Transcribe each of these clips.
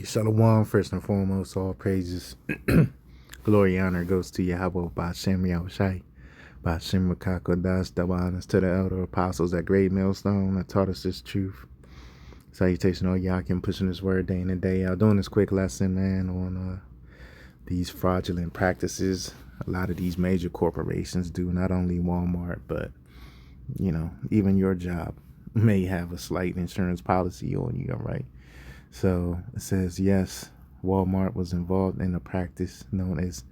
Shalom, first and foremost, all praises, glory, honor goes to Yahweh, Ba'ashem Yahushai, Ba'ashem Makakodas, Dawanas, to the elder apostles at Great Millstone that taught us this truth. Salutation, all Yakin, pushing this word day in and day out, doing this quick lesson, man, on these fraudulent practices. A lot of these major corporations do, not only Walmart, but, even your job may have a slight insurance policy on you, all right? So it says, yes, Walmart was involved in a practice known as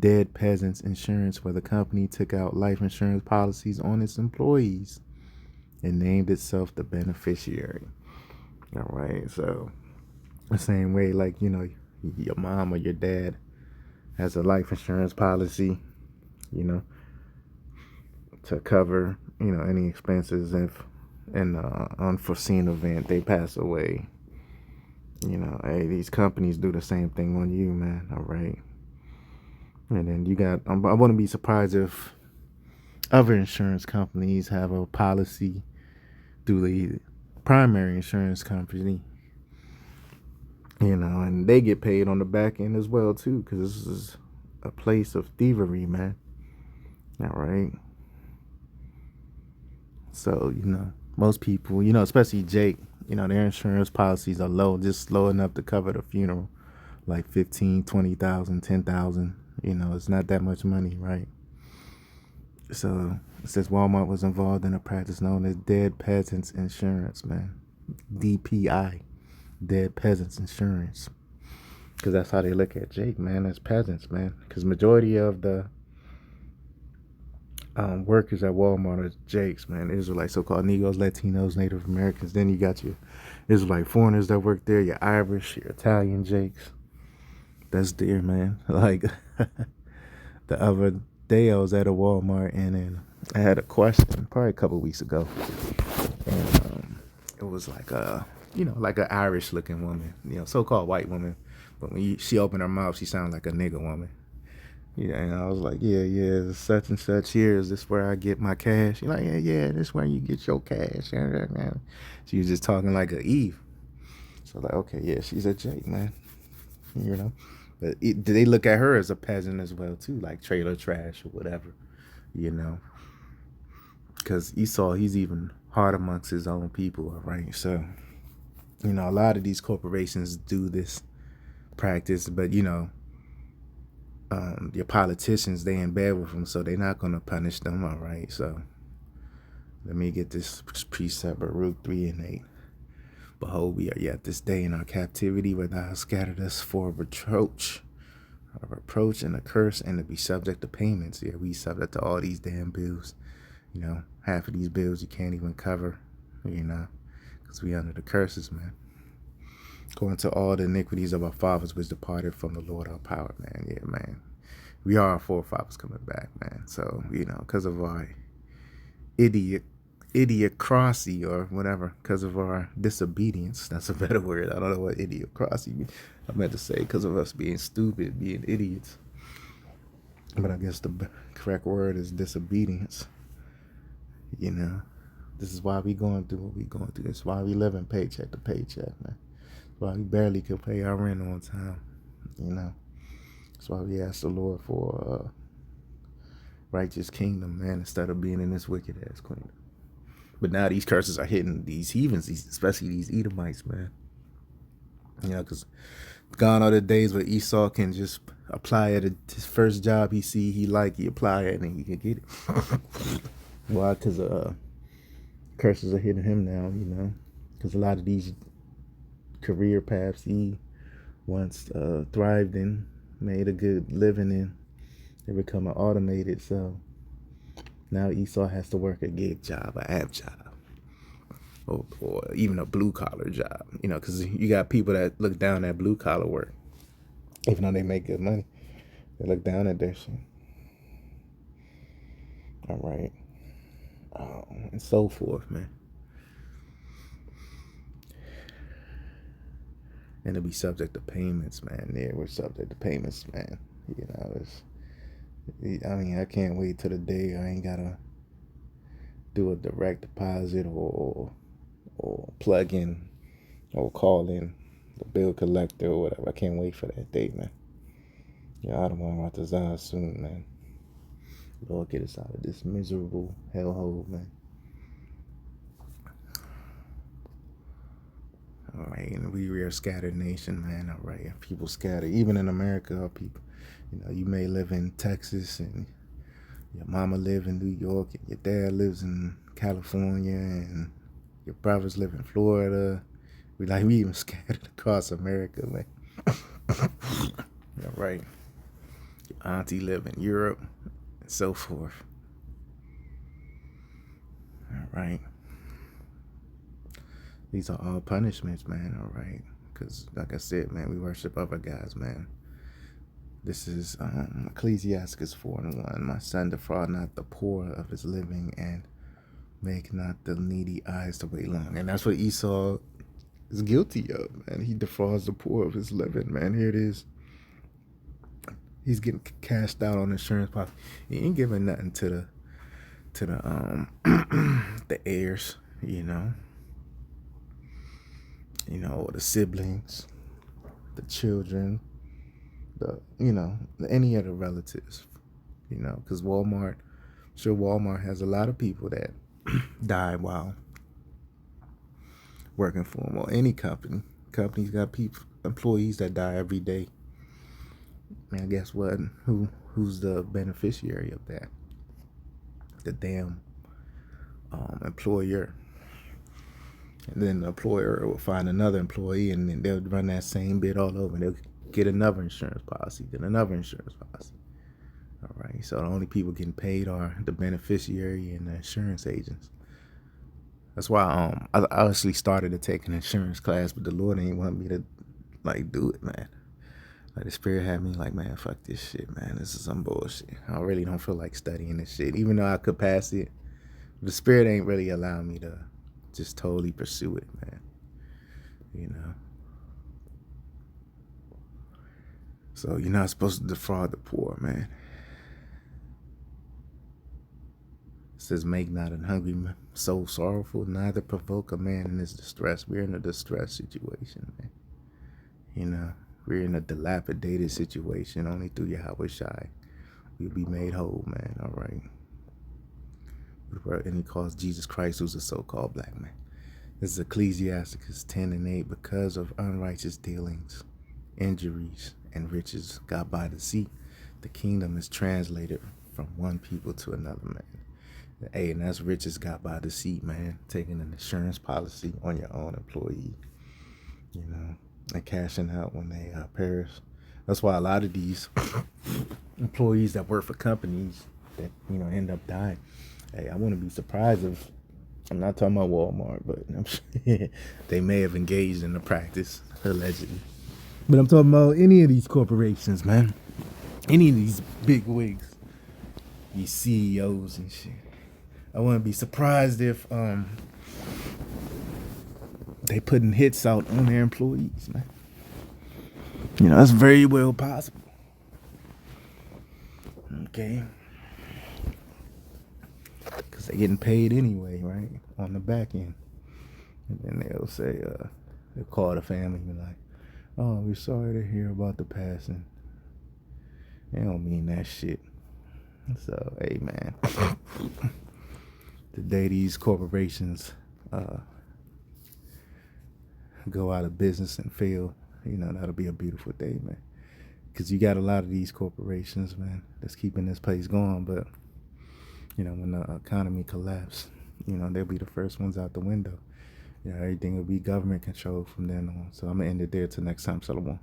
Dead Peasants Insurance, where the company took out life insurance policies on its employees and named itself the beneficiary. All right. So the same way, like, your mom or your dad has a life insurance policy, to cover, any expenses if in an unforeseen event they pass away. Hey, these companies do the same thing on you, man. All right. And then you got, I wouldn't be surprised if other insurance companies have a policy through the primary insurance company, and they get paid on the back end as well, too, because this is a place of thievery, man. All right. So, most people, especially Jake, their insurance policies are low, just low enough to cover the funeral, like 15, 20,000, 10,000. It's not that much money, right? So it says Walmart was involved in a practice known as Dead Peasants Insurance, man. DPI, Dead Peasants Insurance. Because that's how they look at Jake, man, as peasants, man. Because majority of the workers at Walmart are Jakes, man. Israelites, so-called Negroes, Latinos, Native Americans. Then you got your Israelite foreigners that work there, your Irish, your Italian Jakes. That's there, man. Like, the other day I was at a Walmart and then I had a question probably a couple of weeks ago. And it was like like an Irish looking woman, so-called white woman. But when she opened her mouth, she sounded like a nigger woman. Yeah, and I was like, yeah, such and such here. Is this where I get my cash? She's like, yeah, this where you get your cash. She was just talking like a Eve. So like, okay, yeah, she's a Jake, man. But they look at her as a peasant as well, too, like trailer trash or whatever, because Esau, he's even hard amongst his own people, all right? So, a lot of these corporations do this practice, but, your politicians, they in bed with them, so they're not going to punish them, all right? So let me get this precept, Baruch 3 and 8. Behold, we are yet this day in our captivity, where thou hast scattered us for a reproach and a curse, and to be subject to payments. Yeah, we subject to all these damn bills. Half of these bills you can't even cover, because we under the curses, man. Going to all the iniquities of our fathers which departed from the Lord our power, man. Yeah, man. We are our forefathers coming back, man. So, because of our idiocracy or whatever, because of our disobedience. That's a better word. I don't know what idiocracy means. I meant to say because of us being stupid, being idiots. But I guess the correct word is disobedience. This is why we going through what we going through. It's why we living paycheck to paycheck, man. That's why we barely could pay our rent on time. That's why we ask the Lord for a righteous kingdom, man, instead of being in this wicked ass kingdom. But now these curses are hitting these heathens, especially these Edomites, man. Because gone are the days where Esau can just apply it at his first job he apply it and he can get it. Why? Because curses are hitting him now, because a lot of these career paths he once thrived in, made a good living in, they become automated. So now Esau has to work a gig job, an app job, or even a blue collar job, because you got people that look down at blue collar work, even though they make good money. They look down at their shit. All right. And so forth, man. And to be subject to payments, man. Yeah, we're subject to payments, man. I can't wait till the day I ain't gotta do a direct deposit or plug in or call in the bill collector or whatever. I can't wait for that day, man. Yeah, I don't want to die soon, man. Lord, get us out of this miserable hellhole, man. All right, and we are a scattered nation, man. All right, people scatter. Even in America, people, you may live in Texas, and your mama live in New York, and your dad lives in California, and your brothers live in Florida. We even scattered across America, man. All right, your auntie live in Europe, and so forth. All right. These are all punishments, man, all right? Because, like I said, man, we worship other guys, man. This is Ecclesiastes 4:1. My son, defraud not the poor of his living, and make not the needy eyes to wait long. And that's what Esau is guilty of, man. He defrauds the poor of his living, man. Here it is. He's getting cashed out on insurance policy. He ain't giving nothing to the the heirs, the siblings, the children, any other relatives, because Walmart has a lot of people that die while working for them, or any company's got employees that die every day. Man, guess what? Who's the beneficiary of that? The damn employer. And then the employer will find another employee, and then they'll run that same bit all over, and they'll get another insurance policy, then another insurance policy. All right, so the only people getting paid are the beneficiary and the insurance agents. That's why I actually started to take an insurance class, but the Lord ain't want me to do it, man. The Spirit had me man, fuck this shit, man. This is some bullshit. I really don't feel like studying this shit, even though I could pass it. The Spirit ain't really allowing me to just totally pursue it, man. So you're not supposed to defraud the poor, man. It says, make not an hungry soul sorrowful, neither provoke a man in his distress. We're in a distress situation, man. We're in a dilapidated situation. Only through Yahweh Shai we'll be made whole, man. All right. And he calls Jesus Christ, who's a so-called black man. This is Ecclesiastes 10:8. Because of unrighteous dealings, injuries, and riches got by deceit, the kingdom is translated from one people to another, man. Hey, and that's riches got by deceit, man. Taking an insurance policy on your own employee, and cashing out when they perish. That's why a lot of these employees that work for companies that end up dying. Hey, I wouldn't be surprised if, I'm not talking about Walmart, but I'm sure they may have engaged in the practice, allegedly. But I'm talking about any of these corporations, man. Any of these big wigs, these CEOs and shit. I wouldn't be surprised if they putting hits out on their employees, man. That's very well possible. Okay. Because they're getting paid anyway, right? On the back end. And then they'll say, they'll call the family and be like, oh, we're sorry to hear about the passing. They don't mean that shit. So, hey, man. The day these corporations go out of business and fail, that'll be a beautiful day, man. Because you got a lot of these corporations, man, that's keeping this place going. But, when the economy collapses, they'll be the first ones out the window. Everything will be government controlled from then on. So I'm going to end it there till next time. Shalom.